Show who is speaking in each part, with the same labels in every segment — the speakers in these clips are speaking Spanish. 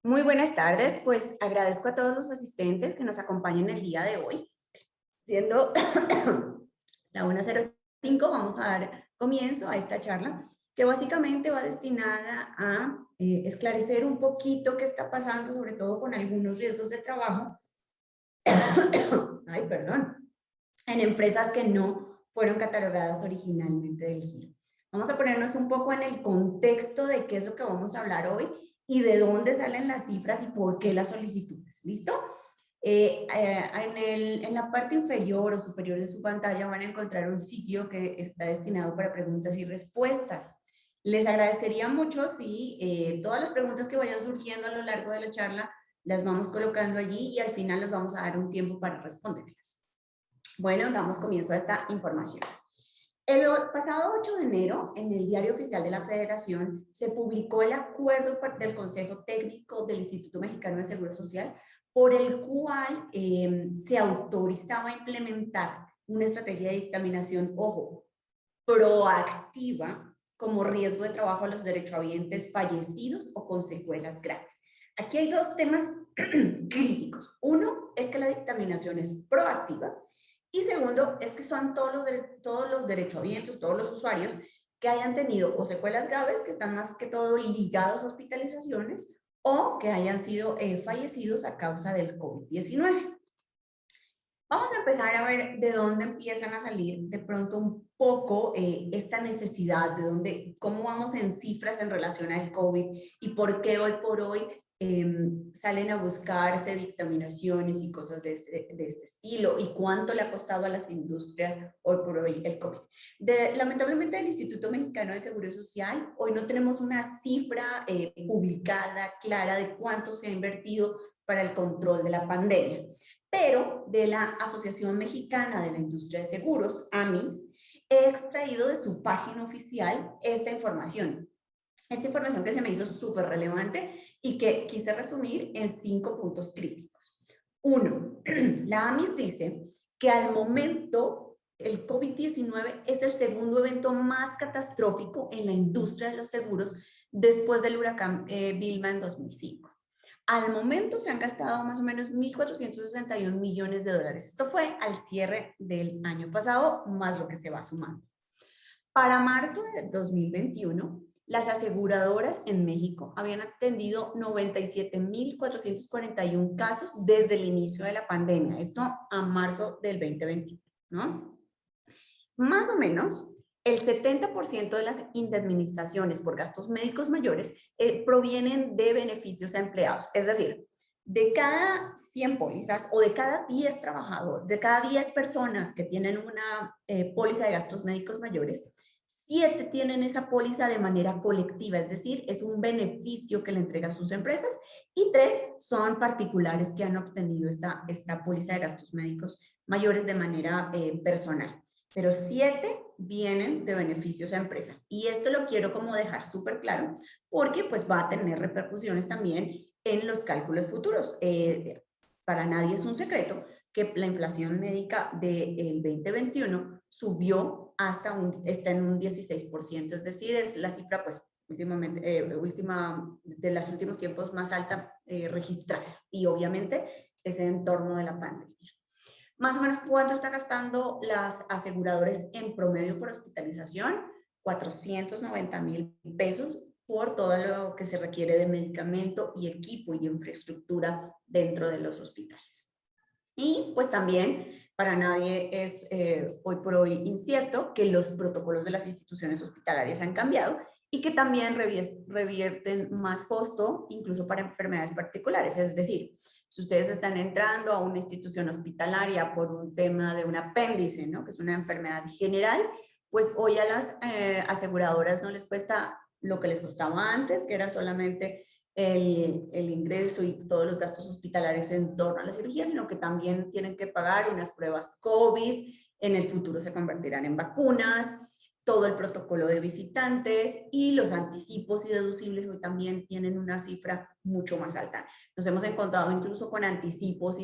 Speaker 1: Muy buenas tardes, pues agradezco a todos los asistentes que nos acompañan el día de hoy. Siendo la 1:05, vamos a dar comienzo a esta charla que básicamente va destinada a esclarecer un poquito qué está pasando, sobre todo con algunos riesgos de trabajo, ay, perdón, en empresas que no fueron catalogadas originalmente del giro. Vamos a ponernos un poco en el contexto de qué es lo que vamos a hablar hoy y de dónde salen las cifras y por qué las solicitudes. ¿Listo? En la parte inferior o superior de su pantalla van a encontrar un sitio que está destinado para preguntas y respuestas. Les agradecería mucho si todas las preguntas que vayan surgiendo a lo largo de la charla las vamos colocando allí y al final les vamos a dar un tiempo para responderlas. Bueno, damos comienzo a esta información. El pasado 8 de enero, en el Diario Oficial de la Federación, se publicó el acuerdo del Consejo Técnico del Instituto Mexicano de Seguro Social, por el cual se autorizaba implementar una estrategia de dictaminación, ojo, proactiva, como riesgo de trabajo a los derechohabientes fallecidos o con secuelas graves. Aquí hay dos temas críticos. Uno es que la dictaminación es proactiva y segundo es que son todos los derechohabientes, todos los usuarios que hayan tenido o secuelas graves, que están más que todo ligados a hospitalizaciones o que hayan sido fallecidos a causa del COVID-19. Vamos a empezar a ver de dónde empiezan a salir de pronto un poco esta necesidad, de dónde, cómo vamos en cifras en relación al COVID y por qué hoy por hoy salen a buscarse dictaminaciones y cosas de este estilo y cuánto le ha costado a las industrias hoy por hoy el COVID. Lamentablemente el Instituto Mexicano de Seguro Social, hoy no tenemos una cifra publicada clara de cuánto se ha invertido para el control de la pandemia, pero de la Asociación Mexicana de la Industria de Seguros, AMIS, he extraído de su página oficial esta información. Esta información que se me hizo súper relevante y que quise resumir en 5 puntos críticos. Uno, la AMIS dice que al momento el COVID-19 es el segundo evento más catastrófico en la industria de los seguros después del huracán Vilma en 2005. Al momento se han gastado más o menos 1.461 millones de dólares. Esto fue al cierre del año pasado, más lo que se va sumando. Para marzo de 2021, las aseguradoras en México habían atendido 97.441 casos desde el inicio de la pandemia. Esto a marzo del 2021, ¿no? Más o menos, el 70% de las indemnizaciones por gastos médicos mayores provienen de beneficios a empleados. Es decir, de cada 100 pólizas o de cada 10 trabajadores, de cada 10 personas que tienen una póliza de gastos médicos mayores, 7 tienen esa póliza de manera colectiva, es decir, es un beneficio que le entrega a sus empresas y 3 son particulares que han obtenido esta póliza de gastos médicos mayores de manera personal, pero 7 vienen de beneficios a empresas. Y esto lo quiero como dejar súper claro porque pues va a tener repercusiones también en los cálculos futuros. Para nadie es un secreto que la inflación médica del 2021 subió está en un 16%, es decir, es la cifra pues últimamente, de los últimos tiempos más alta registrada y obviamente es en torno de la pandemia. Más o menos, ¿cuánto está gastando las aseguradoras en promedio por hospitalización? 490,000 pesos por todo lo que se requiere de medicamento y equipo y infraestructura dentro de los hospitales. Y pues también para nadie es hoy por hoy incierto que los protocolos de las instituciones hospitalarias han cambiado y que también revierten más costo incluso para enfermedades particulares. Es decir, si ustedes están entrando a una institución hospitalaria por un tema de un apéndice, ¿no?, que es una enfermedad general, pues hoy a las aseguradoras no les cuesta lo que les costaba antes, que era solamente el ingreso y todos los gastos hospitalarios en torno a la cirugía, sino que también tienen que pagar unas pruebas COVID, en el futuro se convertirán en vacunas, todo el protocolo de visitantes y los anticipos y deducibles hoy también tienen una cifra mucho más alta. Nos hemos encontrado incluso con anticipos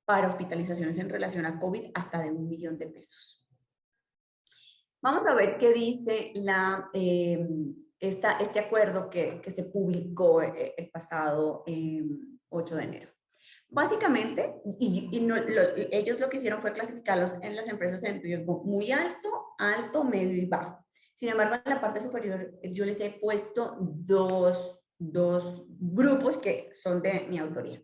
Speaker 1: para hospitalizaciones en relación a COVID hasta de 1.000.000 de pesos. Vamos a ver qué dice este acuerdo que se publicó el pasado 8 de enero. Básicamente, ellos lo que hicieron fue clasificarlos en las empresas en riesgo muy alto, alto, medio y bajo. Sin embargo, en la parte superior yo les he puesto dos grupos que son de mi autoría.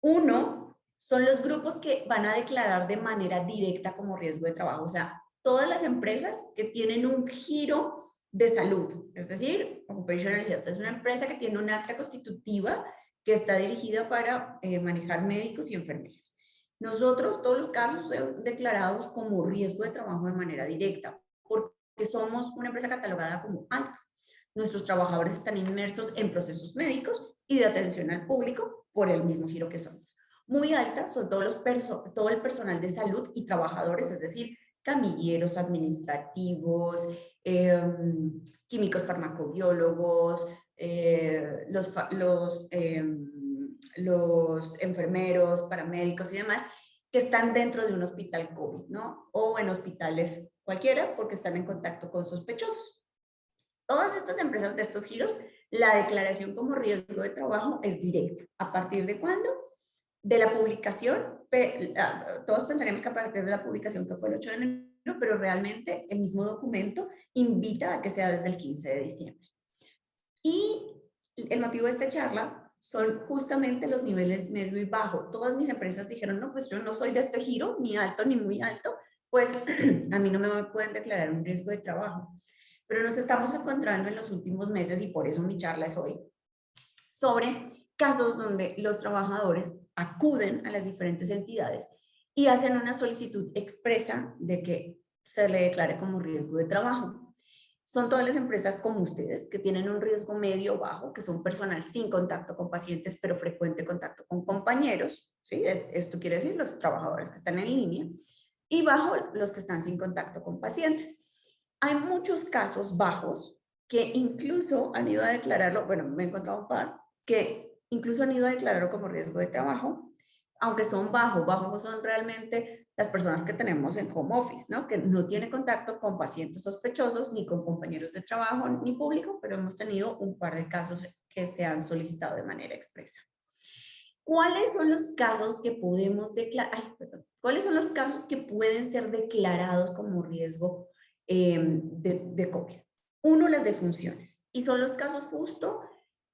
Speaker 1: Uno son los grupos que van a declarar de manera directa como riesgo de trabajo, o sea, todas las empresas que tienen un giro de salud, es decir, Occupational Health, es una empresa que tiene un acta constitutiva que está dirigida para manejar médicos y enfermeras. Nosotros, todos los casos son declarados como riesgo de trabajo de manera directa, porque somos una empresa catalogada como alta. Nuestros trabajadores están inmersos en procesos médicos y de atención al público por el mismo giro que somos. Muy alta son todo el personal de salud y trabajadores, es decir, camilleros administrativos, químicos farmacobiólogos, los enfermeros, paramédicos y demás, que están dentro de un hospital COVID, ¿no? O en hospitales cualquiera, porque están en contacto con sospechosos. Todas estas empresas de estos giros, la declaración como riesgo de trabajo es directa. ¿A partir de cuándo? De la publicación, todos pensaríamos que a partir de la publicación que fue el 8 de enero, pero realmente el mismo documento invita a que sea desde el 15 de diciembre. Y el motivo de esta charla son justamente los niveles medio y bajo. Todas mis empresas dijeron, no, pues yo no soy de este giro, ni alto ni muy alto, pues a mí no me pueden declarar un riesgo de trabajo. Pero nos estamos encontrando en los últimos meses, y por eso mi charla es hoy, sobre casos donde los trabajadores acuden a las diferentes entidades y hacen una solicitud expresa de que se le declare como riesgo de trabajo. Son todas las empresas como ustedes que tienen un riesgo medio o bajo, que son personal sin contacto con pacientes, pero frecuente contacto con compañeros, ¿sí? Esto quiere decir los trabajadores que están en línea, y bajo los que están sin contacto con pacientes. Hay muchos casos bajos que incluso han ido a declararlo, bueno, me he encontrado un par, que incluso han ido a declararlo como riesgo de trabajo, aunque son bajos son realmente las personas que tenemos en home office, ¿no? Que no tiene contacto con pacientes sospechosos, ni con compañeros de trabajo, ni público, pero hemos tenido un par de casos que se han solicitado de manera expresa. ¿Cuáles son los casos que podemos declarar? ¿Cuáles son los casos que pueden ser declarados como riesgo de COVID? Uno, las defunciones. Y son los casos justo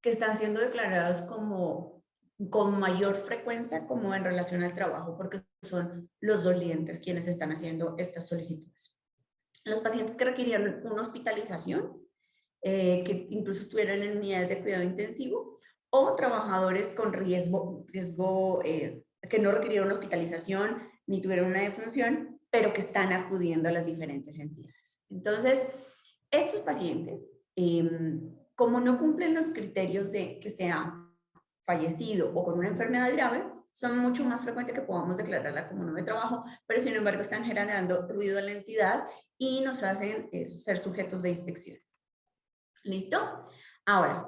Speaker 1: que están siendo declarados como con mayor frecuencia como en relación al trabajo, porque son los dolientes quienes están haciendo estas solicitudes. Los pacientes que requirieron una hospitalización, que incluso estuvieran en unidades de cuidado intensivo, o trabajadores con riesgo que no requirieron hospitalización ni tuvieron una defunción, pero que están acudiendo a las diferentes entidades. Entonces, estos pacientes, como no cumplen los criterios de que sea fallecido o con una enfermedad grave, son mucho más frecuentes que podamos declararla como no de trabajo, pero sin embargo están generando ruido en la entidad y nos hacen ser sujetos de inspección. ¿Listo? Ahora,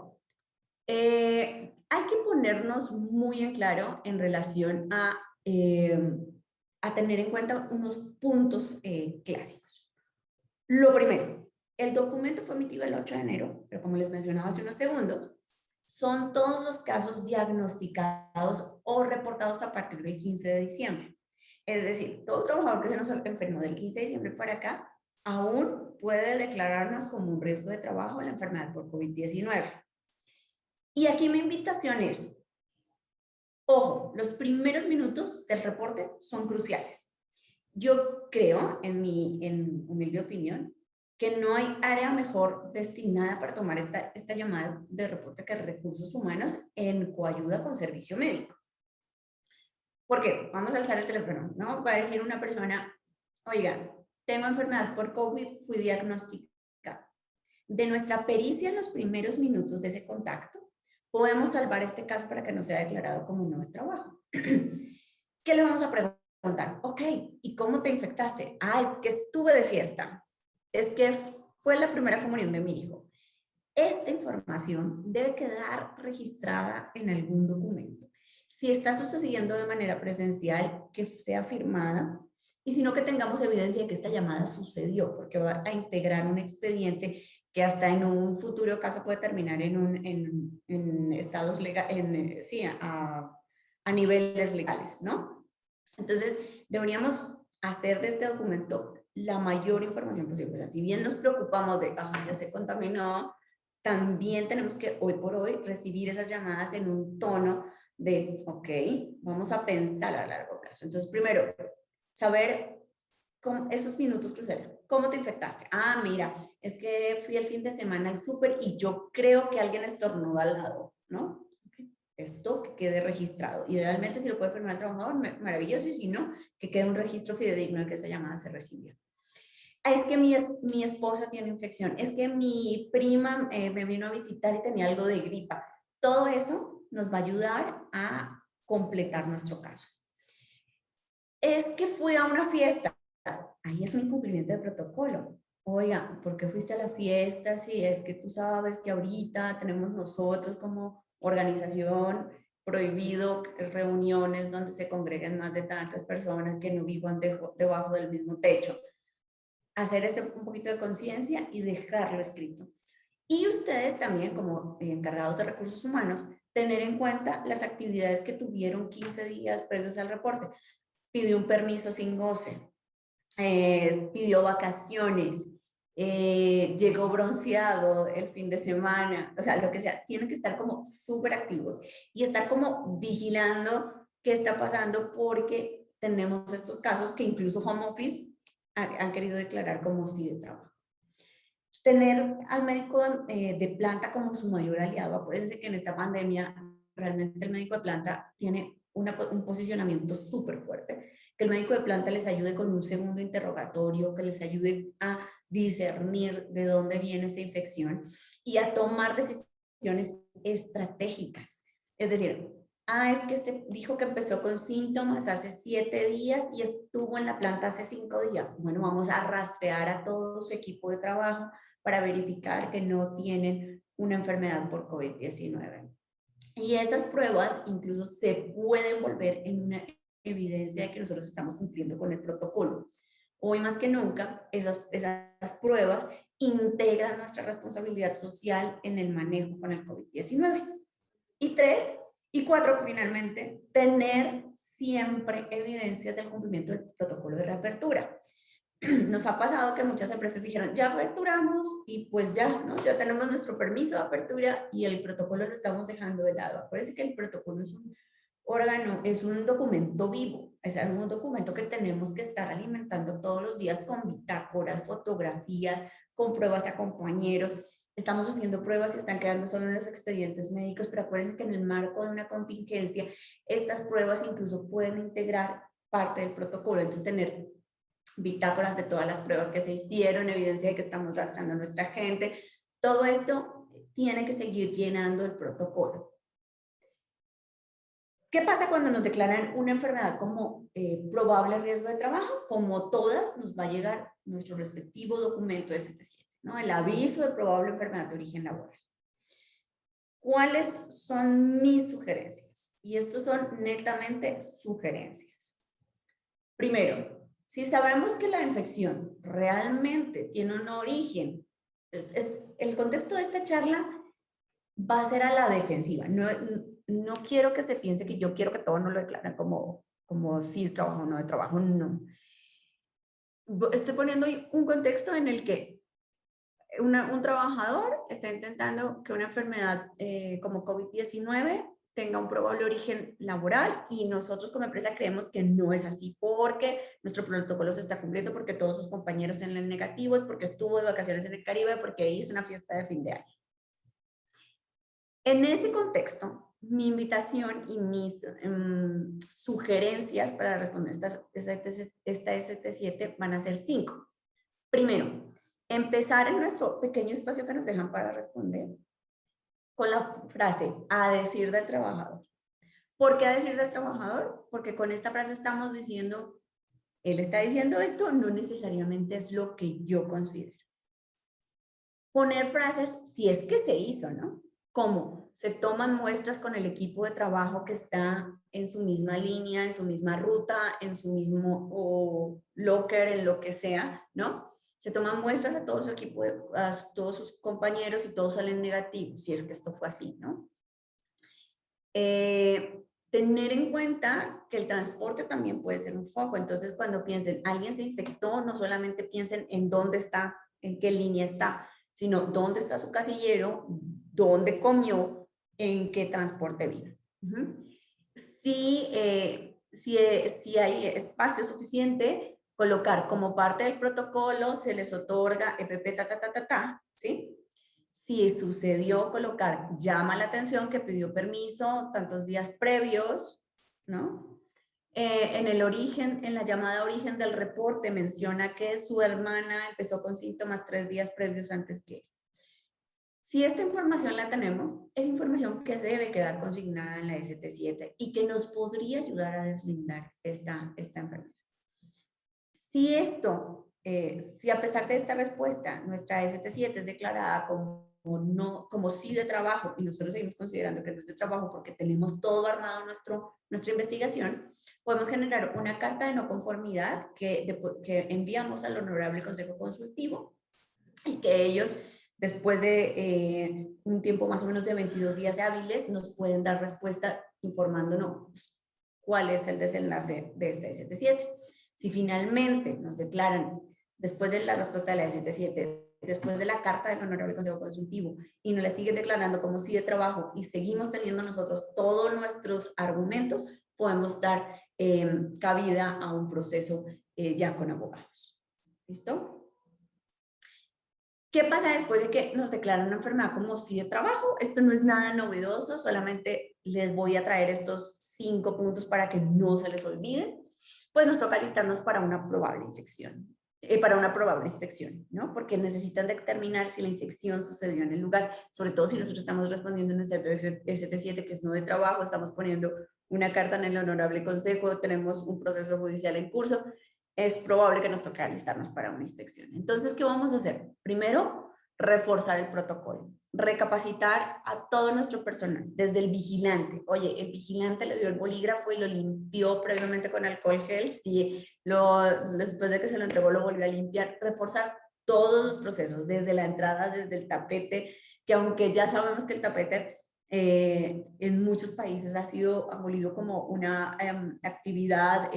Speaker 1: hay que ponernos muy en claro en relación a tener en cuenta unos puntos clásicos. Lo primero, el documento fue emitido el 8 de enero, pero como les mencionaba hace unos segundos, son todos los casos diagnosticados o reportados a partir del 15 de diciembre. Es decir, todo trabajador que se nos enfermó del 15 de diciembre para acá aún puede declararnos como un riesgo de trabajo la enfermedad por COVID-19. Y aquí mi invitación es, ojo, los primeros minutos del reporte son cruciales. Yo creo, en mi humilde opinión, que no hay área mejor destinada para tomar esta llamada de reporte que recursos humanos en coayuda con servicio médico. ¿Por qué? Vamos a alzar el teléfono, ¿no? Va a decir una persona, oiga, tengo enfermedad por COVID, fui diagnosticada. De nuestra pericia en los primeros minutos de ese contacto, podemos salvar este caso para que no sea declarado como no de trabajo. ¿Qué le vamos a preguntar? Ok, ¿y cómo te infectaste? Ah, es que estuve de fiesta. Es que fue la primera comunión de mi hijo. Esta información debe quedar registrada en algún documento. Si está sucediendo de manera presencial, que sea firmada, y si no, que tengamos evidencia de que esta llamada sucedió, porque va a integrar un expediente que hasta en un futuro caso puede terminar en estados legales, sí, a niveles legales, ¿no? Entonces, deberíamos hacer de este documento la mayor información posible. O sea, si bien nos preocupamos de, ya se contaminó, también tenemos que hoy por hoy recibir esas llamadas en un tono de, ok, vamos a pensar a largo plazo. Entonces, primero, saber esos minutos cruciales. ¿Cómo te infectaste? Mira, es que fui el fin de semana al súper y yo creo que alguien estornudó al lado, ¿no? Esto que quede registrado. Idealmente, si lo puede firmar el trabajador, maravilloso, y si no, que quede un registro fidedigno de que esa llamada se recibió. Es que mi esposa tiene infección, es que mi prima me vino a visitar y tenía algo de gripa. Todo eso nos va a ayudar a completar nuestro caso. Es que fui a una fiesta. Ahí es un incumplimiento de protocolo. Oiga, ¿por qué fuiste a la fiesta? Si es que tú sabes que ahorita tenemos nosotros como organización prohibido reuniones donde se congreguen más de tantas personas que no vivan debajo del mismo techo. Hacer un poquito de conciencia y dejarlo escrito. Y ustedes también, como encargados de recursos humanos, tener en cuenta las actividades que tuvieron 15 días previos al reporte. Pidió un permiso sin goce, pidió vacaciones, llegó bronceado el fin de semana, o sea, lo que sea, tienen que estar como súper activos y estar como vigilando qué está pasando, porque tenemos estos casos que incluso Home Office han querido declarar como sí de trabajo. Tener al médico de planta como su mayor aliado. Acuérdense que en esta pandemia realmente el médico de planta tiene un posicionamiento súper fuerte. Que el médico de planta les ayude con un segundo interrogatorio, que les ayude a discernir de dónde viene esa infección y a tomar decisiones estratégicas. Es decir, es que este dijo que empezó con síntomas hace 7 días y estuvo en la planta hace 5 días. Bueno, vamos a rastrear a todo su equipo de trabajo para verificar que no tienen una enfermedad por COVID-19. Y esas pruebas incluso se pueden volver en una evidencia de que nosotros estamos cumpliendo con el protocolo. Hoy más que nunca, esas pruebas integran nuestra responsabilidad social en el manejo con el COVID-19. Y 3, y 4, finalmente, tener siempre evidencias del cumplimiento del protocolo de reapertura. Nos ha pasado que muchas empresas dijeron, ya aperturamos y pues ya, ¿no? Ya tenemos nuestro permiso de apertura y el protocolo lo estamos dejando de lado. Acuérdense que el protocolo es un órgano, es un documento vivo, es un documento que tenemos que estar alimentando todos los días con bitácoras, fotografías, con pruebas a compañeros. Estamos haciendo pruebas y están quedando solo en los expedientes médicos, pero acuérdense que en el marco de una contingencia, estas pruebas incluso pueden integrar parte del protocolo. Entonces, tener bitácoras de todas las pruebas que se hicieron, evidencia de que estamos rastreando a nuestra gente. Todo esto tiene que seguir llenando el protocolo. ¿Qué pasa cuando nos declaran una enfermedad como probable riesgo de trabajo? Como todas, nos va a llegar nuestro respectivo documento de 77, ¿no? El aviso de probable enfermedad de origen laboral. ¿Cuáles son mis sugerencias? Y estos son netamente sugerencias. Primero, si sabemos que la infección realmente tiene un origen, el contexto de esta charla va a ser a la defensiva. No quiero que se piense que yo quiero que todos nos lo declaren como sí trabajo o no de trabajo, no. Estoy poniendo un contexto en el que un trabajador está intentando que una enfermedad como COVID-19 tenga un probable origen laboral y nosotros como empresa creemos que no es así porque nuestro protocolo se está cumpliendo, porque todos sus compañeros en el negativo, es porque estuvo de vacaciones en el Caribe, porque hizo una fiesta de fin de año. En ese contexto, mi invitación y mis sugerencias para responder esta ST7 van a ser 5. Primero, empezar en nuestro pequeño espacio que nos dejan para responder con la frase a decir del trabajador. ¿Por qué a decir del trabajador? Porque con esta frase estamos diciendo, él está diciendo esto, no necesariamente es lo que yo considero. Poner frases si es que se hizo, ¿no? Como se toman muestras con el equipo de trabajo que está en su misma línea, en su misma ruta, en su mismo locker, en lo que sea, ¿no? se toman muestras a todo su equipo, a todos sus compañeros y todos salen negativos, si es que esto fue así, ¿no? Tener en cuenta que el transporte también puede ser un foco. Entonces, cuando piensen, alguien se infectó, no solamente piensen en dónde está, en qué línea está, sino dónde está su casillero, dónde comió, en qué transporte vino. Si hay espacio suficiente, colocar como parte del protocolo, se les otorga EPP, ¿sí? Si sucedió, colocar llama la atención que pidió permiso tantos días previos, ¿no? En el origen, en la llamada origen del reporte menciona que su hermana empezó con síntomas 3 días previos antes que él. Si esta información la tenemos, es información que debe quedar consignada en la ST7 y que nos podría ayudar a deslindar esta enfermedad. Si si a pesar de esta respuesta, nuestra ST7 es declarada como sí de trabajo y nosotros seguimos considerando que no es de trabajo porque tenemos todo armado nuestra investigación, podemos generar una carta de no conformidad que enviamos al Honorable Consejo Consultivo y que ellos, después de un tiempo más o menos de 22 días hábiles, nos pueden dar respuesta informándonos cuál es el desenlace de esta ST7. Si finalmente nos declaran, después de la respuesta de la ST7, después de la carta del Honorable Consejo Consultivo, y nos la siguen declarando como sí de trabajo, y seguimos teniendo nosotros todos nuestros argumentos, podemos dar cabida a un proceso ya con abogados. ¿Listo? ¿Qué pasa después de que nos declaran una enfermedad como sí de trabajo? Esto no es nada novedoso, solamente les voy a traer estos 5 puntos para que no se les olviden. Pues nos toca listarnos para una probable infección, para una probable inspección, ¿no? Porque necesitan determinar si la infección sucedió en el lugar, sobre todo si nosotros estamos respondiendo en el ST7, que es no de trabajo, estamos poniendo una carta en el Honorable Consejo, tenemos un proceso judicial en curso, es probable que nos toque alistarnos para una inspección. Entonces, ¿qué vamos a hacer? Primero, reforzar el protocolo, recapacitar a todo nuestro personal, desde el vigilante. Oye, el vigilante le dio el bolígrafo y lo limpió previamente con alcohol gel. Si después de que se lo entregó, lo volvió a limpiar. Reforzar todos los procesos, desde la entrada, desde el tapete, que aunque ya sabemos que el tapete en muchos países ha sido abolido como una actividad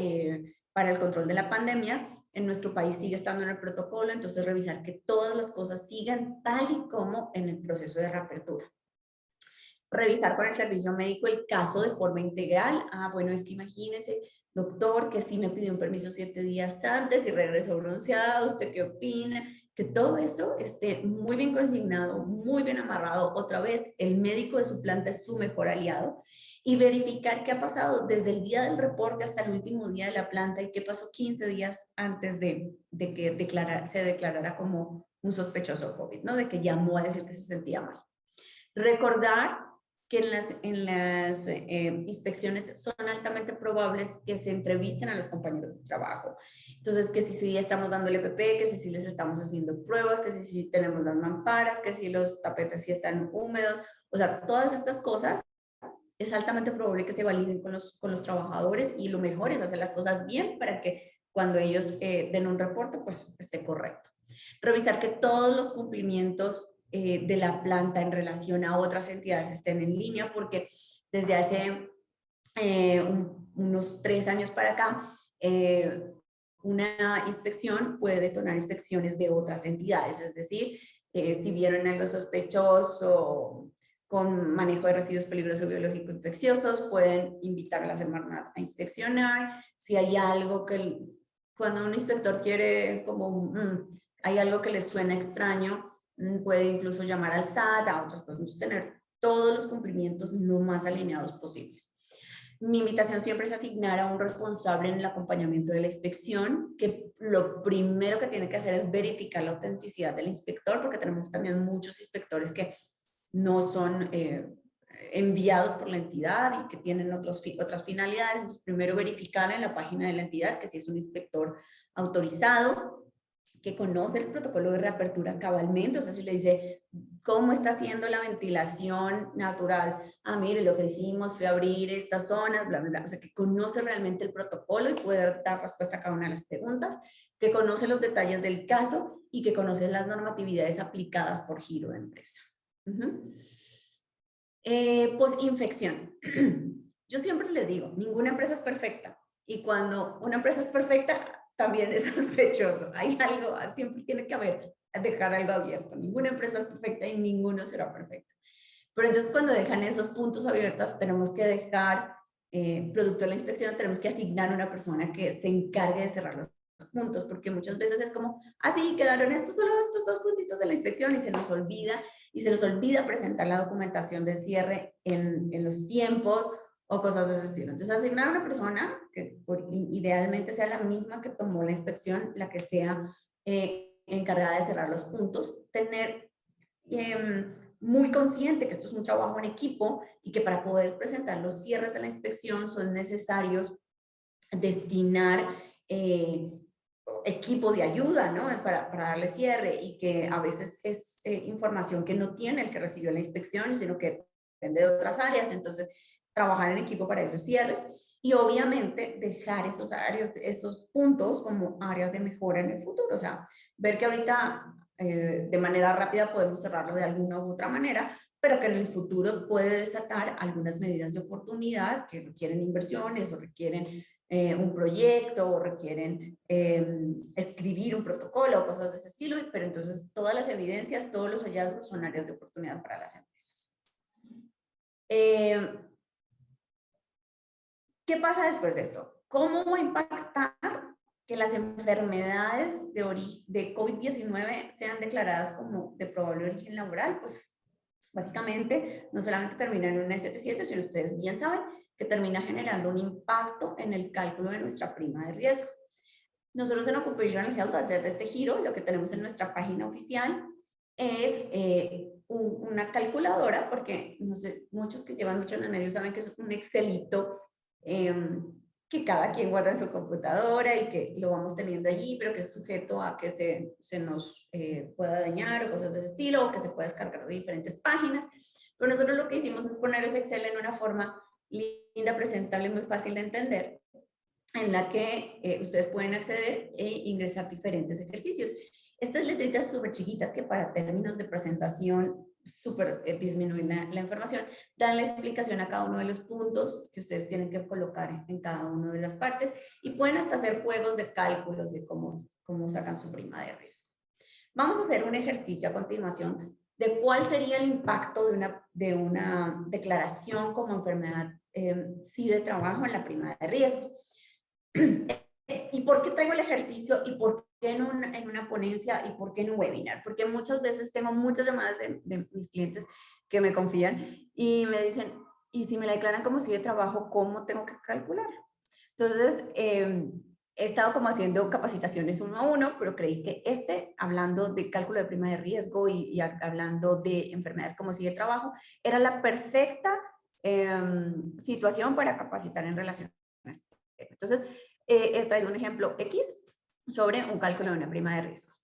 Speaker 1: para el control de la pandemia, en nuestro país sigue estando en el protocolo, entonces revisar que todas las cosas sigan tal y como en el proceso de reapertura. Revisar con el servicio médico el caso de forma integral. Bueno, es que imagínese, doctor, que sí me pidió un permiso 7 días antes y regresó bronceado, ¿usted qué opina? Que todo eso esté muy bien consignado, muy bien amarrado. Otra vez, el médico de su planta es su mejor aliado y verificar qué ha pasado desde el día del reporte hasta el último día de la planta y qué pasó 15 días antes de que se declarara como un sospechoso COVID, ¿no? De que llamó a decir que se sentía mal. Recordar que en las inspecciones son altamente probables que se entrevisten a los compañeros de trabajo. Entonces, que si sí estamos dando el EPP, que si sí les estamos haciendo pruebas, que si sí tenemos las mamparas, que si los tapetes sí están húmedos. O sea, todas estas cosas es altamente probable que se validen con los trabajadores y lo mejor es hacer las cosas bien para que cuando ellos den un reporte, pues esté correcto. Revisar que todos los cumplimientos de la planta en relación a otras entidades estén en línea, porque desde hace unos 3 años para acá, una inspección puede detonar inspecciones de otras entidades, es decir, si vieron algo sospechoso con manejo de residuos peligrosos biológicos infecciosos, pueden invitar a la semana a inspeccionar. Si hay algo cuando un inspector quiere como, hay algo que les suena extraño, puede incluso llamar al SAT, a otras cosas, tener todos los cumplimientos lo más alineados posibles. Mi invitación siempre es asignar a un responsable en el acompañamiento de la inspección, que lo primero que tiene que hacer es verificar la autenticidad del inspector, porque tenemos también muchos inspectores que no son enviados por la entidad y que tienen otras finalidades. Entonces, primero verificar en la página de la entidad que si es un inspector autorizado, que conoce el protocolo de reapertura cabalmente, o sea, si le dice cómo está haciendo la ventilación natural, mire, lo que hicimos fue abrir estas zonas, bla, bla, bla, o sea, que conoce realmente el protocolo y puede dar respuesta a cada una de las preguntas, que conoce los detalles del caso y que conoces las normatividades aplicadas por giro de empresa. Posinfección. Yo siempre les digo, ninguna empresa es perfecta. Y cuando una empresa es perfecta, también es sospechoso. Hay algo, siempre tiene que haber, dejar algo abierto. Ninguna empresa es perfecta y ninguno será perfecto. Pero entonces cuando dejan esos puntos abiertos, tenemos que dejar, producto de la inspección, tenemos que asignar a una persona que se encargue de cerrar los puntos, porque muchas veces es como, sí, quedaron solo estos 2 puntitos de la inspección y se nos olvida presentar la documentación de cierre en los tiempos o cosas de ese estilo. Entonces, asignar a una persona que idealmente sea la misma que tomó la inspección, la que sea encargada de cerrar los puntos, tener muy consciente que esto es un trabajo en equipo y que para poder presentar los cierres de la inspección son necesarios destinar equipo de ayuda, ¿no? Para darle cierre, y que a veces es información que no tiene el que recibió la inspección, sino que depende de otras áreas. Entonces, trabajar en equipo para esos cierres y obviamente dejar esos áreas, esos puntos como áreas de mejora en el futuro. O sea, ver que ahorita de manera rápida podemos cerrarlo de alguna u otra manera, pero que en el futuro puede desatar algunas medidas de oportunidad que requieren inversiones o requieren un proyecto o requieren escribir un protocolo o cosas de ese estilo, pero entonces todas las evidencias, todos los hallazgos son áreas de oportunidad para las empresas. ¿Qué pasa después de esto? ¿Cómo va a impactar que las enfermedades de COVID-19 sean declaradas como de probable origen laboral? Pues básicamente no solamente termina en un S7, sino ustedes bien saben que termina generando un impacto en el cálculo de nuestra prima de riesgo. Nosotros en Occupational Health, al hacer de este giro, lo que tenemos en nuestra página oficial es una calculadora, porque no sé, muchos que llevan mucho en el medio saben que eso es un Excelito que cada quien guarda en su computadora y que lo vamos teniendo allí, pero que es sujeto a que se nos pueda dañar o cosas de ese estilo, o que se pueda descargar de diferentes páginas. Pero nosotros lo que hicimos es poner ese Excel en una forma linda, presentable y muy fácil de entender, en la que ustedes pueden acceder e ingresar diferentes ejercicios. Estas letritas súper chiquitas que para términos de presentación súper disminuyen la información, dan la explicación a cada uno de los puntos que ustedes tienen que colocar en cada una de las partes, y pueden hasta hacer juegos de cálculos de cómo sacan su prima de riesgo. Vamos a hacer un ejercicio a continuación de cuál sería el impacto de una declaración como enfermedad sí de trabajo en la prima de riesgo. ¿Y por qué traigo el ejercicio? ¿Y por qué en una ponencia? ¿Y por qué en un webinar? Porque muchas veces tengo muchas llamadas de mis clientes que me confían y me dicen, y si me la declaran como si de trabajo, ¿cómo tengo que calcular? Entonces, he estado como haciendo capacitaciones 1 a 1, pero creí que hablando de cálculo de prima de riesgo y hablando de enfermedades como si de trabajo, era la perfecta situación para capacitar en relación a esto. Entonces, he traído un ejemplo X sobre un cálculo de una prima de riesgo.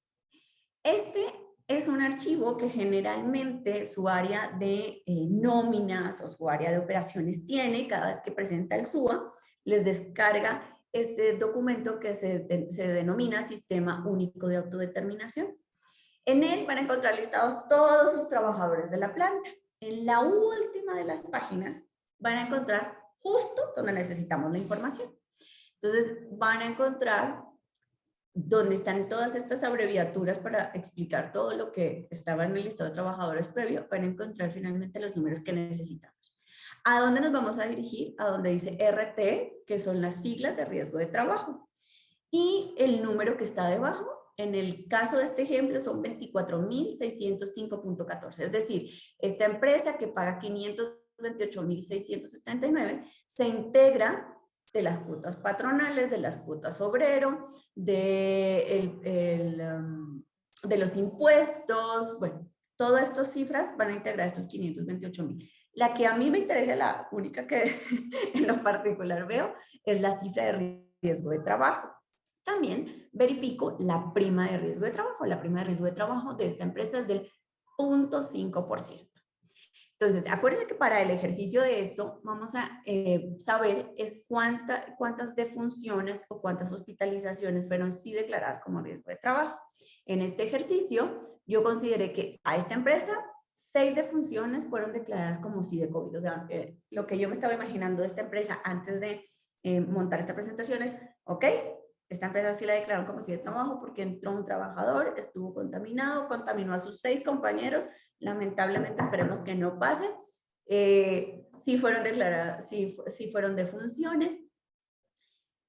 Speaker 1: Este es un archivo que generalmente su área de nóminas o su área de operaciones tiene. Cada vez que presenta el SUA, les descarga este documento que se denomina Sistema Único de Autodeterminación. En él van a encontrar listados todos sus trabajadores de la planta. En la última de las páginas van a encontrar justo donde necesitamos la información. Entonces van a encontrar donde están todas estas abreviaturas para explicar todo lo que estaba en el listado de trabajadores previo, van a encontrar finalmente los números que necesitamos. ¿A dónde nos vamos a dirigir? A donde dice RT, que son las siglas de riesgo de trabajo. Y el número que está debajo, en el caso de este ejemplo, son 24.605.14. Es decir, esta empresa que paga 528.679 se integra de las cuotas patronales, de las cuotas obrero, de los impuestos. Bueno, todas estas cifras van a integrar estos 528.000. La que a mí me interesa, la única que en lo particular veo, es la cifra de riesgo de trabajo. También verifico la prima de riesgo de trabajo. La prima de riesgo de trabajo de esta empresa es del 0.5%. Entonces, acuérdense que para el ejercicio de esto vamos a saber es cuántas defunciones o cuántas hospitalizaciones fueron sí declaradas como riesgo de trabajo. En este ejercicio, yo consideré que a esta empresa 6 defunciones fueron declaradas como sí de COVID. O sea, lo que yo me estaba imaginando de esta empresa antes de montar esta presentación es, ok, esta empresa sí la declararon como sí de trabajo porque entró un trabajador, estuvo contaminado, contaminó a sus 6 compañeros. Lamentablemente esperemos que no pase. Sí fueron declaradas, sí fueron defunciones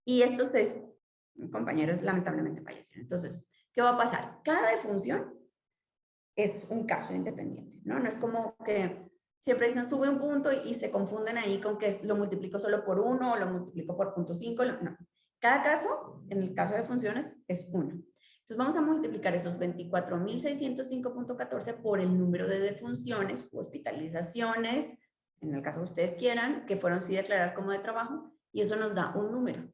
Speaker 1: y estos 6 compañeros lamentablemente fallecieron. Entonces, ¿qué va a pasar? Cada defunción es un caso independiente, ¿no? No es como que siempre dicen sube un punto y se confunden ahí con que lo multiplico solo por 1 o lo multiplico por 0.5, no. Cada caso, en el caso de funciones, es 1. Entonces vamos a multiplicar esos 24.605.14 por el número de defunciones o hospitalizaciones, en el caso que ustedes quieran, que fueron sí declaradas como de trabajo, y eso nos da un número.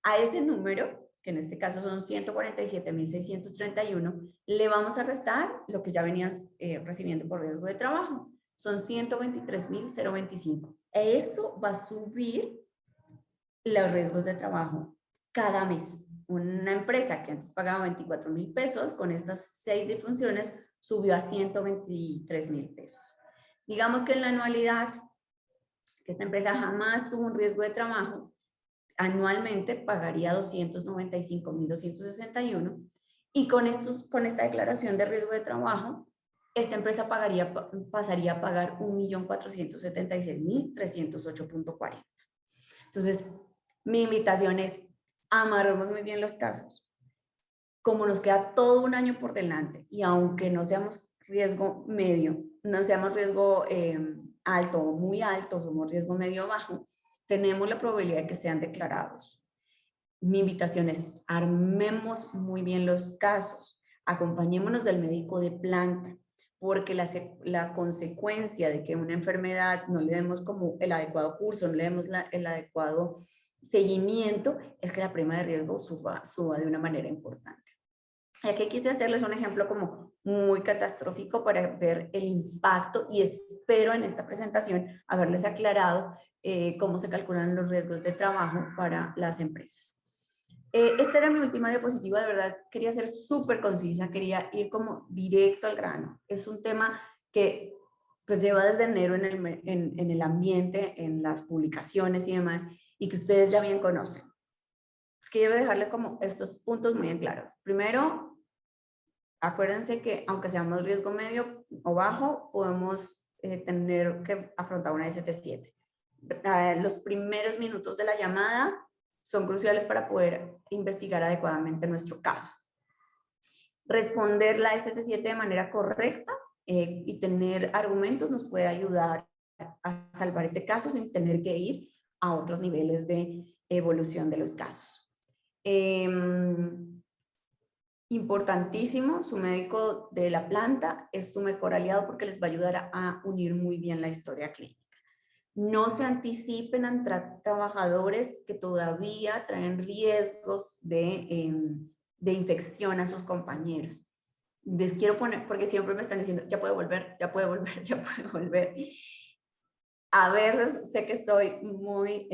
Speaker 1: A ese número, que en este caso son 147.631, le vamos a restar lo que ya venías recibiendo por riesgo de trabajo. Son 123.025. Eso va a subir los riesgos de trabajo cada mes. Una empresa que antes pagaba 24.000 pesos, con estas 6 defunciones, subió a 123.000 pesos. Digamos que en la anualidad, que esta empresa jamás tuvo un riesgo de trabajo, anualmente pagaría 295.261 y con esta declaración de riesgo de trabajo, esta empresa pasaría a pagar 1.476.308.40. Entonces, mi invitación es amarremos muy bien los casos. Como nos queda todo un año por delante y aunque no seamos riesgo medio, no seamos riesgo alto o muy alto, somos riesgo medio bajo, tenemos la probabilidad de que sean declarados. Mi invitación es armemos muy bien los casos, acompañémonos del médico de planta, porque la consecuencia de que una enfermedad no le demos como el adecuado curso, no le demos el adecuado seguimiento, es que la prima de riesgo suba de una manera importante. Y aquí quise hacerles un ejemplo como muy catastrófico para ver el impacto y espero en esta presentación haberles aclarado cómo se calculan los riesgos de trabajo para las empresas. Esta era mi última diapositiva, de verdad quería ser súper concisa, quería ir como directo al grano. Es un tema que pues lleva desde enero en el ambiente, en las publicaciones y demás, y que ustedes ya bien conocen. Quiero dejarle como estos puntos muy en claros. Primero, acuérdense que aunque seamos riesgo medio o bajo, podemos tener que afrontar una ST7. Los primeros minutos de la llamada son cruciales para poder investigar adecuadamente nuestro caso. Responder la ST7 de manera correcta y tener argumentos nos puede ayudar a salvar este caso sin tener que ir a otros niveles de evolución de los casos. Importantísimo, su médico de la planta es su mejor aliado porque les va a ayudar a unir muy bien la historia clínica. No se anticipen a entrar trabajadores que todavía traen riesgos de infección a sus compañeros. Les quiero poner, porque siempre me están diciendo, ya puede volver, ya puede volver, ya puede volver. A veces sé que soy muy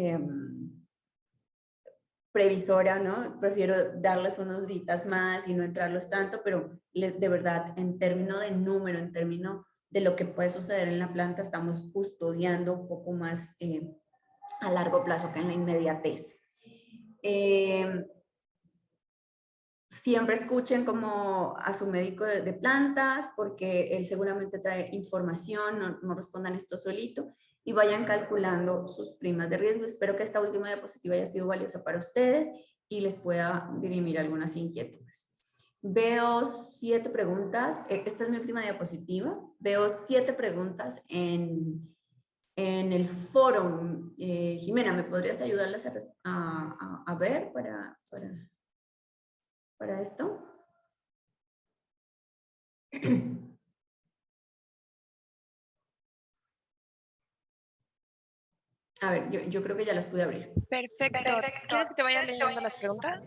Speaker 1: previsora, ¿no? Prefiero darles unos días más y no entrarlos tanto, pero de verdad, en términos de número, en términos de lo que puede suceder en la planta, estamos custodiando un poco más a largo plazo que en la inmediatez. Siempre escuchen como a su médico de plantas, porque él seguramente trae información, no respondan esto solito, y vayan calculando sus primas de riesgo. Espero que esta última diapositiva haya sido valiosa para ustedes y les pueda dirimir algunas inquietudes. Veo 7 preguntas, esta es mi última diapositiva, veo 7 preguntas en el foro. Jimena, ¿me podrías ayudarlas a ver para esto? A ver, yo creo que ya las pude abrir.
Speaker 2: Perfecto. ¿Quieres que te vaya leyendo las preguntas?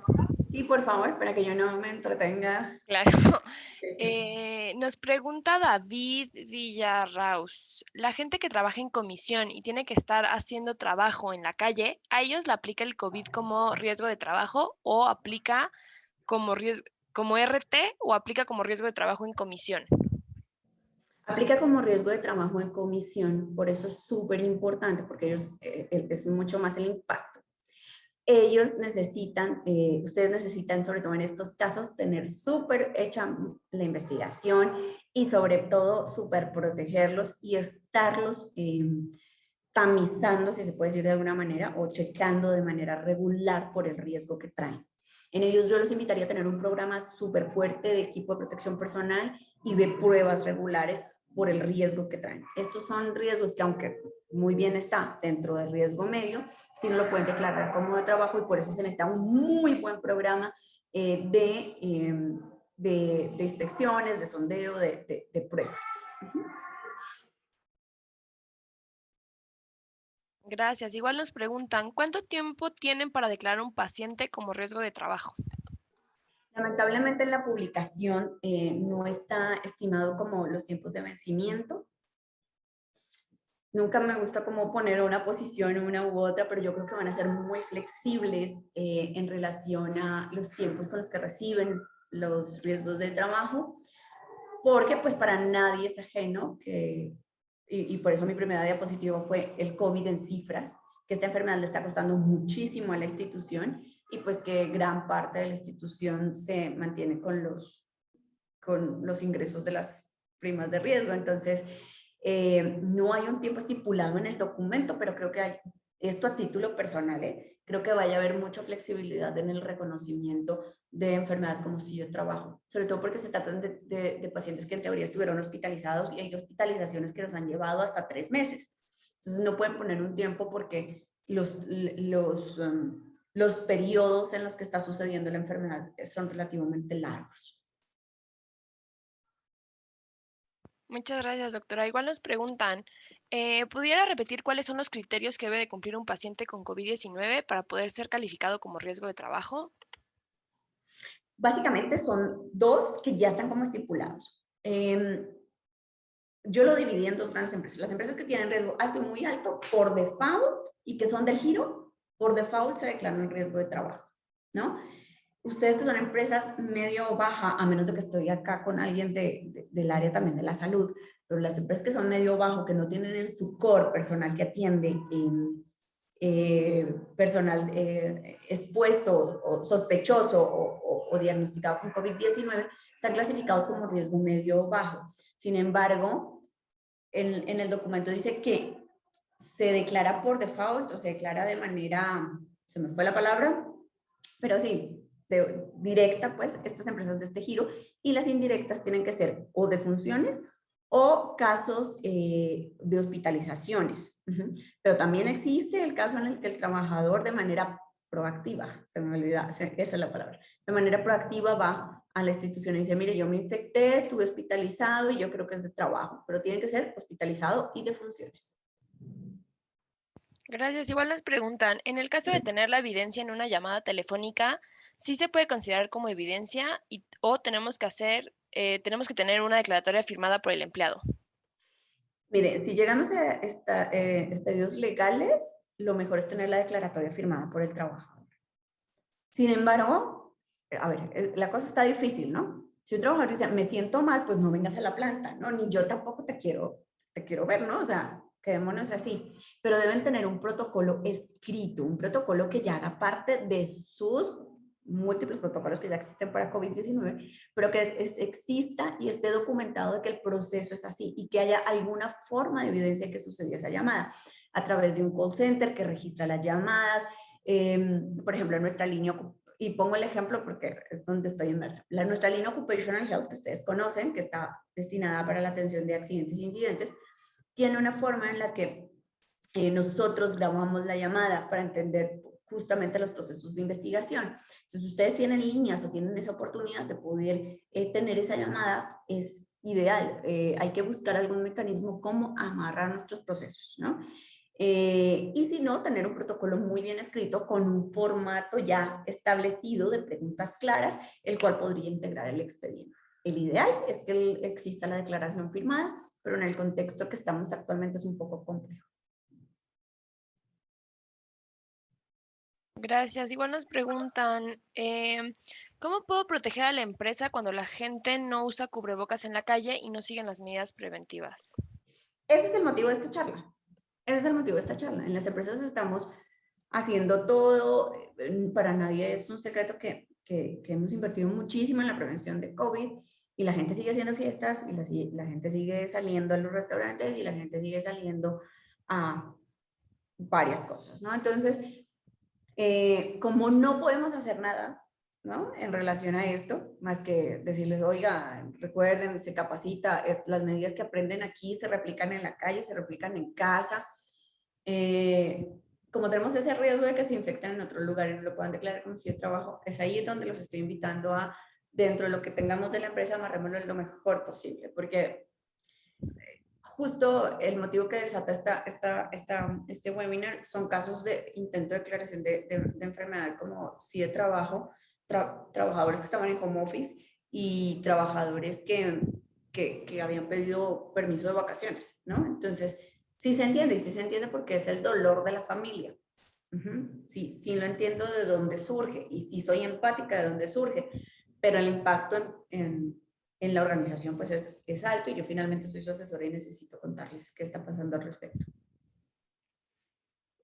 Speaker 1: Sí, por favor, para que yo no me entretenga.
Speaker 2: Claro. Nos pregunta David Villarraus, la gente que trabaja en comisión y tiene que estar haciendo trabajo en la calle, ¿a ellos le aplica el COVID como riesgo de trabajo o aplica como como RT o aplica como riesgo de trabajo en comisión?
Speaker 1: Aplica como riesgo de trabajo en comisión, por eso es súper importante, porque ellos, es mucho más el impacto. Ellos necesitan, ustedes necesitan, sobre todo en estos casos, tener súper hecha la investigación y sobre todo súper protegerlos y estarlos tamizando, si se puede decir de alguna manera, o checando de manera regular por el riesgo que traen. En ellos yo los invitaría a tener un programa súper fuerte de equipo de protección personal y de pruebas regulares por el riesgo que traen. Estos son riesgos que, aunque muy bien está dentro del riesgo medio, sí no lo pueden declarar como de trabajo, y por eso se necesita un muy buen programa de inspecciones, de sondeo, de pruebas.
Speaker 2: Gracias. Igual nos preguntan, ¿cuánto tiempo tienen para declarar un paciente como riesgo de trabajo?
Speaker 1: Lamentablemente en la publicación no está estimado como los tiempos de vencimiento. Nunca me gusta como poner una posición una u otra, pero yo creo que van a ser muy flexibles en relación a los tiempos con los que reciben los riesgos de trabajo, porque pues para nadie es ajeno y por eso mi primera diapositiva fue el COVID en cifras, que esta enfermedad le está costando muchísimo a la institución y pues que gran parte de la institución se mantiene con los ingresos de las primas de riesgo. Entonces, no hay un tiempo estipulado en el documento, pero creo que hay, esto a título personal, creo que vaya a haber mucha flexibilidad en el reconocimiento de enfermedad como si yo trabajo, sobre todo porque se tratan de pacientes que en teoría estuvieron hospitalizados y hay hospitalizaciones que los han llevado hasta 3 meses. Entonces no pueden poner un tiempo porque los periodos en los que está sucediendo la enfermedad son relativamente largos.
Speaker 2: Muchas gracias, doctora. Igual nos preguntan, ¿pudiera repetir cuáles son los criterios que debe de cumplir un paciente con COVID-19 para poder ser calificado como riesgo de trabajo?
Speaker 1: Básicamente son dos que ya están como estipulados. Yo lo dividí en dos grandes empresas. Las empresas que tienen riesgo alto y muy alto por default y que son del giro, por default se declaran en riesgo de trabajo, ¿no? Ustedes que son empresas medio o baja, a menos de que estoy acá con alguien del área también de la salud, pero las empresas que son medio bajo, que no tienen en su core personal que atiende, personal expuesto o sospechoso o diagnosticado con COVID-19, están clasificados como riesgo medio o bajo. Sin embargo, en el documento dice que se declara por default o se declara de manera, se me fue la palabra, pero sí, directa, pues, estas empresas de este giro, y las indirectas tienen que ser o de funciones o casos de hospitalizaciones. Pero también existe el caso en el que el trabajador de manera proactiva, se me olvida, esa es la palabra, de manera proactiva va a la institución y dice, mire, yo me infecté, estuve hospitalizado y yo creo que es de trabajo, pero tiene que ser hospitalizado y de funciones.
Speaker 2: Gracias. Igual nos preguntan, en el caso de tener la evidencia en una llamada telefónica, ¿sí se puede considerar como evidencia o tenemos que tener una declaratoria firmada por el empleado?
Speaker 1: Mire, si llegamos a estadios legales, lo mejor es tener la declaratoria firmada por el trabajador. Sin embargo, a ver, la cosa está difícil, ¿no? Si un trabajador dice, me siento mal, pues no vengas a la planta, ¿no? Ni yo tampoco te quiero ver, ¿no? O sea, quedémonos así. Pero deben tener un protocolo escrito, un protocolo que ya haga parte de sus múltiples protocolos que ya existen para COVID-19, pero que exista y esté documentado de que el proceso es así y que haya alguna forma de evidencia que sucedió esa llamada a través de un call center que registra las llamadas, por ejemplo, en nuestra línea, y pongo el ejemplo porque es donde estoy inmersa, nuestra línea Occupational Health, que ustedes conocen, que está destinada para la atención de accidentes e incidentes, tiene una forma en la que nosotros grabamos la llamada para entender justamente los procesos de investigación. Si ustedes tienen líneas o tienen esa oportunidad de poder tener esa llamada, es ideal. Hay que buscar algún mecanismo como amarrar nuestros procesos, ¿no? Y si no, tener un protocolo muy bien escrito con un formato ya establecido de preguntas claras, el cual podría integrar el expediente. El ideal es que exista la declaración firmada, pero en el contexto que estamos actualmente es un poco complejo.
Speaker 2: Gracias. Igual nos preguntan, ¿cómo puedo proteger a la empresa cuando la gente no usa cubrebocas en la calle y no siguen las medidas preventivas?
Speaker 1: Ese es el motivo de esta charla. Ese es el motivo de esta charla. En las empresas estamos haciendo todo, para nadie es un secreto que hemos invertido muchísimo en la prevención de COVID y la gente sigue haciendo fiestas y la gente sigue saliendo a los restaurantes y la gente sigue saliendo a varias cosas, ¿no? Entonces, como no podemos hacer nada, ¿no? En relación a esto, más que decirles, oiga, recuerden, se capacita, las medidas que aprenden aquí se replican en la calle, se replican en casa. Eh, como tenemos ese riesgo de que se infecten en otro lugar y no lo puedan declarar como si de trabajo, es ahí donde los estoy invitando a, dentro de lo que tengamos de la empresa, amarrémoslo lo mejor posible, porque justo el motivo que desata este webinar son casos de intento de declaración de enfermedad como sí de trabajo, trabajadores que estaban en home office y trabajadores que habían pedido permiso de vacaciones, ¿no? Entonces, sí se entiende, y sí se entiende porque es el dolor de la familia. Sí, sí lo entiendo de dónde surge y sí soy empática de dónde surge, pero el impacto en la organización pues es alto y yo finalmente soy su asesora y necesito contarles qué está pasando al respecto.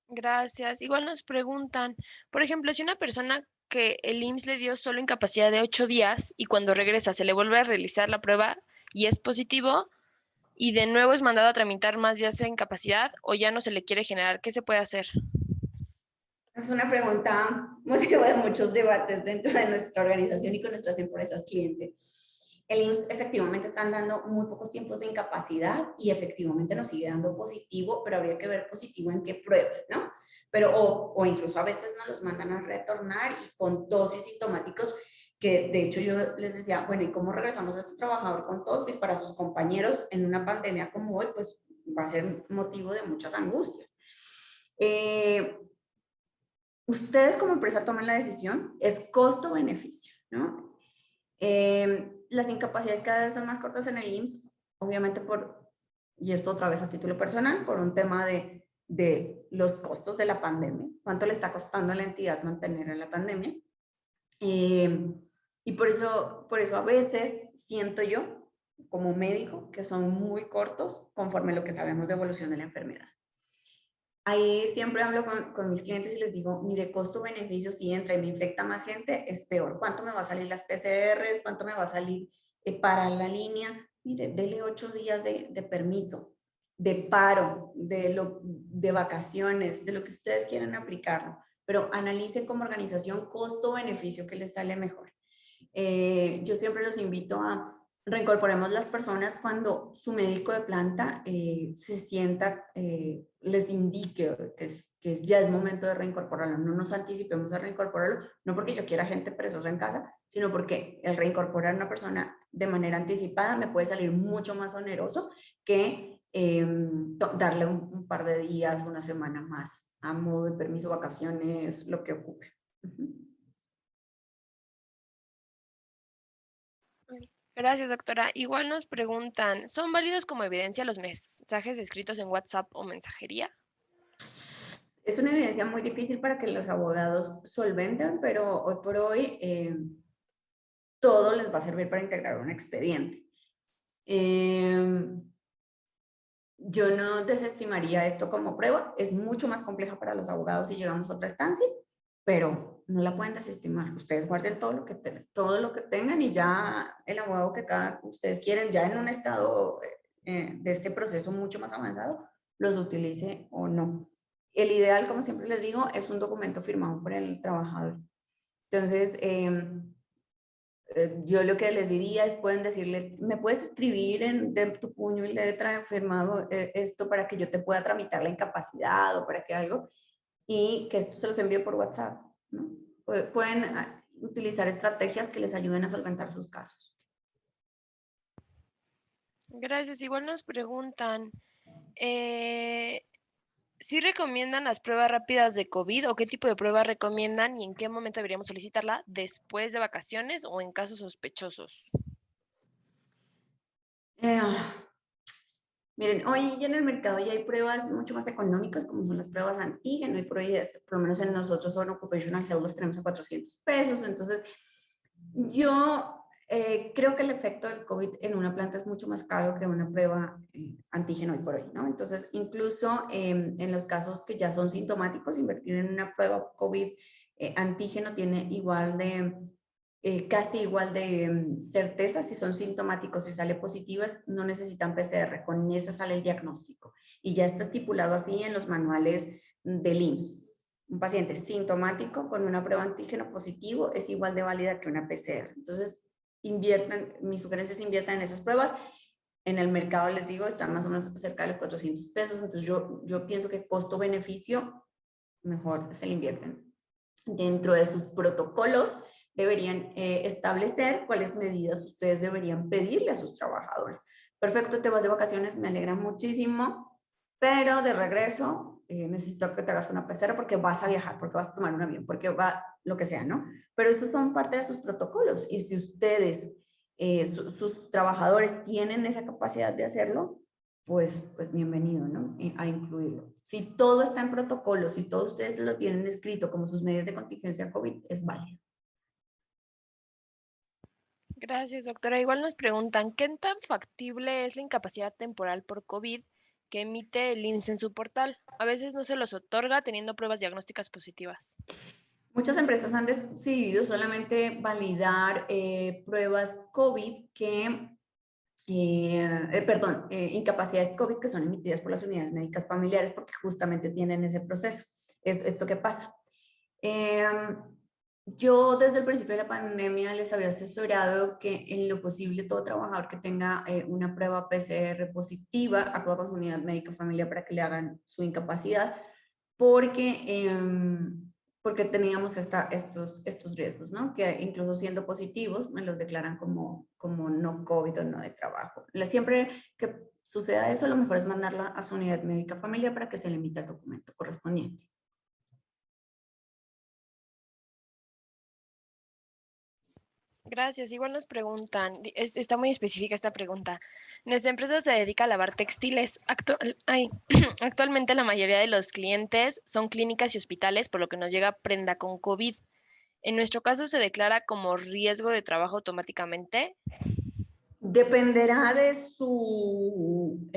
Speaker 2: Gracias. Igual nos preguntan, por ejemplo, si una persona que el IMSS le dio solo incapacidad de 8 días y cuando regresa se le vuelve a realizar la prueba y es positivo y de nuevo es mandado a tramitar más días de incapacidad o ya no se le quiere generar, ¿qué se puede hacer?
Speaker 1: Es una pregunta motivo de muchos debates dentro de nuestra organización y con nuestras empresas clientes. El IMSS efectivamente están dando muy pocos tiempos de incapacidad y efectivamente nos sigue dando positivo, pero habría que ver positivo en qué prueba, ¿no? Pero, o incluso a veces nos los mandan a retornar y con tos y sintomáticos que de hecho yo les decía, bueno, ¿y cómo regresamos a este trabajador con tos? Y para sus compañeros en una pandemia como hoy, pues va a ser motivo de muchas angustias. Ustedes como empresa tomen la decisión, es costo-beneficio, ¿no? Las incapacidades cada vez son más cortas en el IMSS, obviamente y esto otra vez a título personal, por un tema de los costos de la pandemia, cuánto le está costando a la entidad mantener en la pandemia. Y por eso a veces siento yo, como médico, que son muy cortos conforme a lo que sabemos de evolución de la enfermedad. Ahí siempre hablo con mis clientes y les digo, mire, costo-beneficio, si entra y me infecta más gente, es peor. ¿Cuánto me va a salir las PCRs? ¿Cuánto me va a salir para la línea? Mire, dele 8 días de permiso, de paro, de vacaciones, de lo que ustedes quieran aplicarlo. Pero analicen como organización costo-beneficio que les sale mejor. Yo siempre los invito a reincorporemos las personas cuando su médico de planta se sienta, les indique ya es momento de reincorporarlo. No nos anticipemos a reincorporarlo, no porque yo quiera gente presosa en casa, sino porque el reincorporar a una persona de manera anticipada me puede salir mucho más oneroso que darle un par de días, una semana más a modo de permiso, vacaciones, lo que ocupe.
Speaker 2: Gracias, doctora. Igual nos preguntan, ¿son válidos como evidencia los mensajes escritos en WhatsApp o mensajería?
Speaker 1: Es una evidencia muy difícil para que los abogados solventen, pero hoy por hoy todo les va a servir para integrar un expediente. Yo no desestimaría esto como prueba, es mucho más compleja para los abogados si llegamos a otra instancia, pero no la pueden desestimar. Ustedes guarden todo lo que tengan y ya el abogado que ustedes quieren, ya en un estado de este proceso mucho más avanzado, los utilice o no. El ideal, como siempre les digo, es un documento firmado por el trabajador. Entonces, yo lo que les diría es, pueden decirles, ¿me puedes escribir de tu puño y letra firmado esto para que yo te pueda tramitar la incapacidad o para que algo? Y que esto se los envíe por WhatsApp, ¿no? Pueden utilizar estrategias que les ayuden a solventar sus casos.
Speaker 2: Gracias. Igual nos preguntan, eh, ¿Sí recomiendan las pruebas rápidas de COVID o qué tipo de pruebas recomiendan y en qué momento deberíamos solicitarla? ¿Después de vacaciones o en casos sospechosos?
Speaker 1: Eh, Miren, hoy ya en el mercado ya hay pruebas mucho más económicas, como son las pruebas antígeno, y por ahí, por lo menos en nosotros, son Occupational Health, los tenemos a 400 pesos. Entonces, yo creo que el efecto del COVID en una planta es mucho más caro que una prueba antígeno hoy por hoy, ¿no? Entonces, incluso en los casos que ya son sintomáticos, invertir en una prueba COVID antígeno tiene igual de casi igual de certeza. Si son sintomáticos y sale positivas, no necesitan PCR, con esa sale el diagnóstico. Y ya está estipulado así en los manuales del IMSS. Un paciente sintomático con una prueba antígeno positivo es igual de válida que una PCR. Entonces, inviertan, mi sugerencia es inviertan en esas pruebas. En el mercado, les digo, están más o menos cerca de los 400 pesos. Entonces, yo pienso que costo-beneficio, mejor se le invierten. Dentro de sus protocolos, deberían establecer cuáles medidas ustedes deberían pedirle a sus trabajadores. Perfecto, te vas de vacaciones, me alegra muchísimo, pero de regreso necesito que te hagas una PCR porque vas a viajar, porque vas a tomar un avión, porque va lo que sea, ¿no? Pero esos son parte de sus protocolos y si ustedes, sus trabajadores tienen esa capacidad de hacerlo, pues bienvenido, ¿no? A incluirlo. Si todo está en protocolo, si todos ustedes lo tienen escrito como sus medidas de contingencia COVID, es válido.
Speaker 2: Gracias, doctora. Igual nos preguntan, ¿qué tan factible es la incapacidad temporal por COVID que emite el IMSS en su portal? A veces no se los otorga teniendo pruebas diagnósticas positivas.
Speaker 1: Muchas empresas han decidido solamente validar pruebas COVID perdón, incapacidades COVID que son emitidas por las unidades médicas familiares porque justamente tienen ese proceso. Es esto que pasa. Eh, yo desde el principio de la pandemia les había asesorado que en lo posible todo trabajador que tenga una prueba PCR positiva acuda con su unidad médica familiar para que le hagan su incapacidad porque, porque teníamos estos riesgos, ¿no? Que incluso siendo positivos me los declaran como no COVID o no de trabajo. Siempre que suceda eso, lo mejor es mandarla a su unidad médica familiar para que se le emita el documento correspondiente.
Speaker 2: Gracias. Igual nos preguntan, está muy específica esta pregunta. Nuestra empresa se dedica a lavar textiles. Actualmente la mayoría de los clientes son clínicas y hospitales, por lo que nos llega prenda con COVID. En nuestro caso se declara como riesgo de trabajo automáticamente.
Speaker 1: Dependerá de su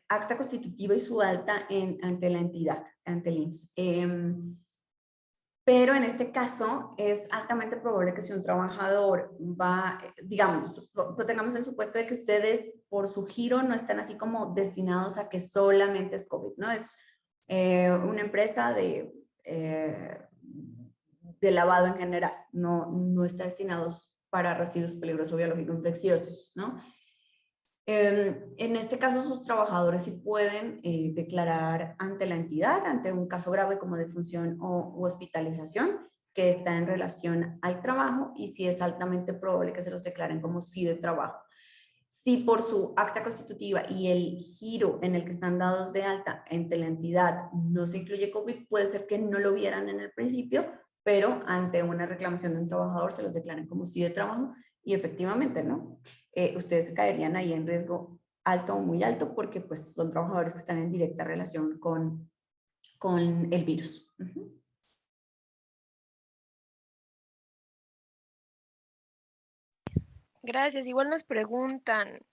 Speaker 1: acta constitutiva y su alta ante la entidad, ante el IMSS. Pero en este caso es altamente probable que si un trabajador va, digamos, tengamos el supuesto de que ustedes por su giro no están así como destinados a que solamente es COVID, ¿no? Es una empresa de lavado en general, no está destinados para residuos peligrosos biológicos infecciosos, ¿no? En este caso, sus trabajadores sí pueden declarar ante la entidad, ante un caso grave como defunción u hospitalización, que está en relación al trabajo y si es altamente probable que se los declaren como sí de trabajo. Si por su acta constitutiva y el giro en el que están dados de alta ante la entidad no se incluye COVID, puede ser que no lo vieran en el principio, pero ante una reclamación de un trabajador se los declaren como sí de trabajo y efectivamente, ¿no? Ustedes caerían ahí en riesgo alto o muy alto porque pues son trabajadores que están en directa relación con el virus.
Speaker 2: Gracias. Igual nos preguntan,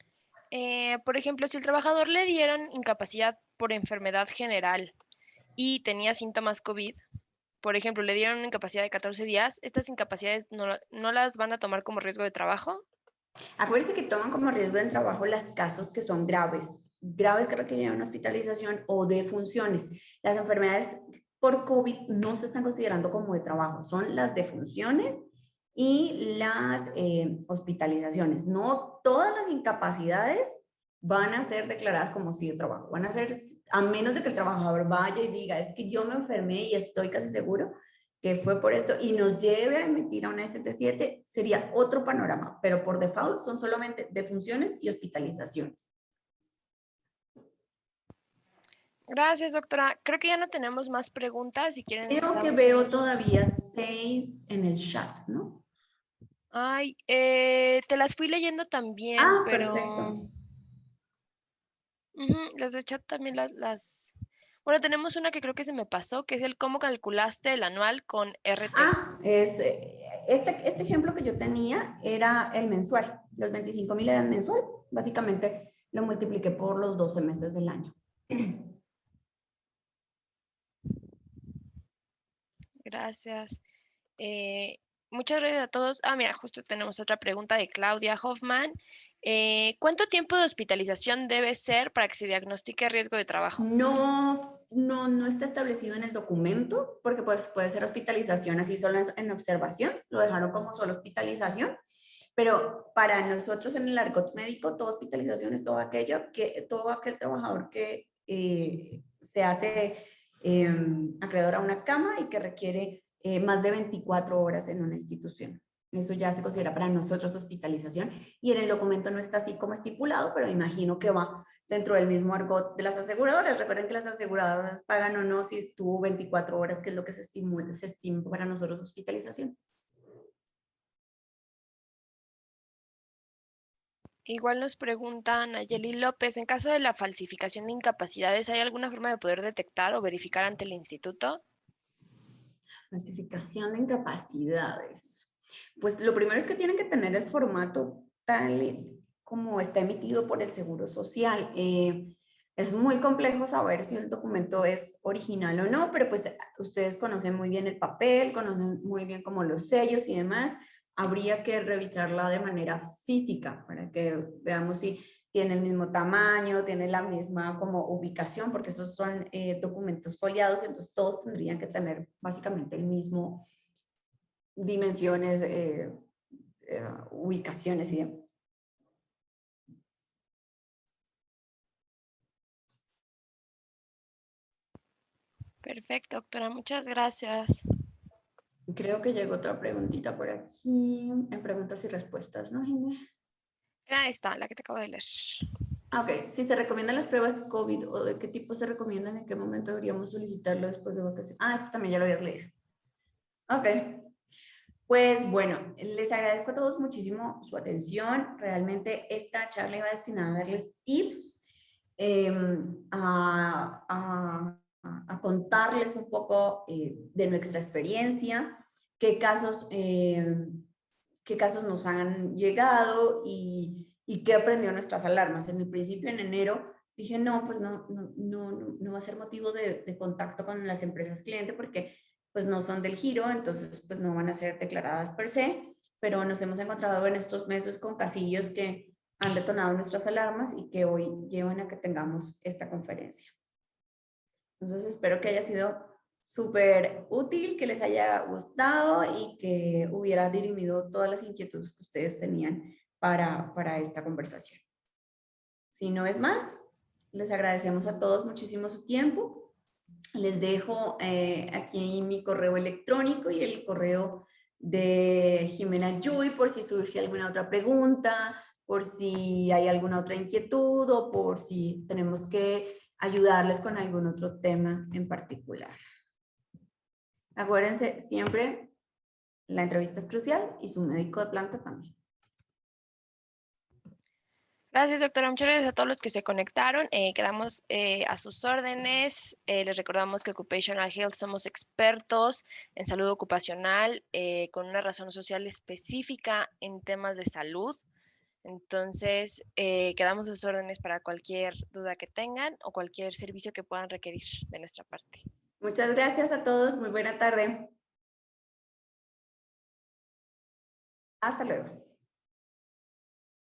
Speaker 2: por ejemplo, si el trabajador le dieran incapacidad por enfermedad general y tenía síntomas COVID, por ejemplo, le dieron una incapacidad de 14 días, ¿estas incapacidades no las van a tomar como riesgo de trabajo?
Speaker 1: Acuérdense que toman como riesgo del trabajo los casos que son graves que requieren una hospitalización o defunciones. Las enfermedades por COVID no se están considerando como de trabajo, son las defunciones y las hospitalizaciones. No todas las incapacidades van a ser declaradas como sí de trabajo, van a ser, a menos de que el trabajador vaya y diga, es que yo me enfermé y estoy casi seguro que fue por esto y nos lleve a emitir a una ST7, sería otro panorama, pero por default son solamente defunciones y hospitalizaciones.
Speaker 2: Gracias, doctora. Creo que ya no tenemos más preguntas. Si quieren,
Speaker 1: Creo que
Speaker 2: damos
Speaker 1: veo
Speaker 2: unos...
Speaker 1: todavía 6 en el chat, ¿no?
Speaker 2: Ay, te las fui leyendo también,
Speaker 1: Ah,
Speaker 2: pero
Speaker 1: perfecto.
Speaker 2: las de chat también Bueno, tenemos una que creo que se me pasó, que es el cómo calculaste el anual con RT.
Speaker 1: Ah, este ejemplo que yo tenía era el mensual. Los 25,000 eran mensual. Básicamente lo multipliqué por los 12 meses del año.
Speaker 2: Gracias. Eh, Muchas gracias a todos. Ah, mira, justo tenemos otra pregunta de Claudia Hoffman. ¿Cuánto tiempo de hospitalización debe ser para que se diagnostique riesgo de trabajo?
Speaker 1: No está establecido en el documento, porque pues puede ser hospitalización así solo en observación, lo dejaron como solo hospitalización, pero para nosotros en el argot médico, toda hospitalización es todo aquel trabajador que se hace acreedor a una cama y que requiere más de 24 horas en una institución. Eso ya se considera para nosotros hospitalización y en el documento no está así como estipulado, pero imagino que va dentro del mismo argot de las aseguradoras. Recuerden que las aseguradoras pagan o no si estuvo 24 horas, que es lo que se estima para nosotros hospitalización.
Speaker 2: Igual nos preguntan Nayeli López, en caso de la falsificación de incapacidades, ¿hay alguna forma de poder detectar o verificar ante el instituto?
Speaker 1: Clasificación de incapacidades. Pues lo primero es que tienen que tener el formato tal como está emitido por el Seguro Social. Es muy complejo saber si el documento es original o no, pero pues ustedes conocen muy bien el papel, conocen muy bien como los sellos y demás. Habría que revisarla de manera física para que veamos si tiene el mismo tamaño, tiene la misma como ubicación, porque esos son documentos foliados, entonces todos tendrían que tener básicamente el mismo dimensiones, ubicaciones y demás.
Speaker 2: Perfecto, doctora, muchas gracias.
Speaker 1: Creo que llegó otra preguntita por aquí, en preguntas y respuestas, ¿no, Jimmy?
Speaker 2: Era esta, la que te acabo de leer.
Speaker 1: Ah, ok, si se recomiendan las pruebas COVID o de qué tipo se recomiendan, en qué momento deberíamos solicitarlo después de vacaciones. Ah, esto también ya lo habías leído. Ok, pues bueno, les agradezco a todos muchísimo su atención. Realmente esta charla iba destinada a darles tips, a contarles un poco de nuestra experiencia, qué casos, qué casos nos han llegado y qué aprendió nuestras alarmas. En el principio, en enero, dije, no, pues no va a ser motivo de contacto con las empresas cliente porque pues no son del giro, entonces pues no van a ser declaradas per se, pero nos hemos encontrado en estos meses con casillos que han detonado nuestras alarmas y que hoy llevan a que tengamos esta conferencia. Entonces espero que haya sido súper útil, que les haya gustado y que hubiera dirimido todas las inquietudes que ustedes tenían para esta conversación. Si no es más, les agradecemos a todos muchísimo su tiempo. Les dejo aquí mi correo electrónico y el correo de Jimena Yuy por si surge alguna otra pregunta, por si hay alguna otra inquietud o por si tenemos que ayudarles con algún otro tema en particular. Acuérdense siempre, la entrevista es crucial y su médico de planta también.
Speaker 2: Gracias, doctora. Muchas gracias a todos los que se conectaron. Quedamos a sus órdenes. Les recordamos que Occupational Health somos expertos en salud ocupacional con una razón social específica en temas de salud. Entonces, quedamos a sus órdenes para cualquier duda que tengan o cualquier servicio que puedan requerir de nuestra parte.
Speaker 1: Muchas gracias a todos. Muy buena tarde. Hasta luego.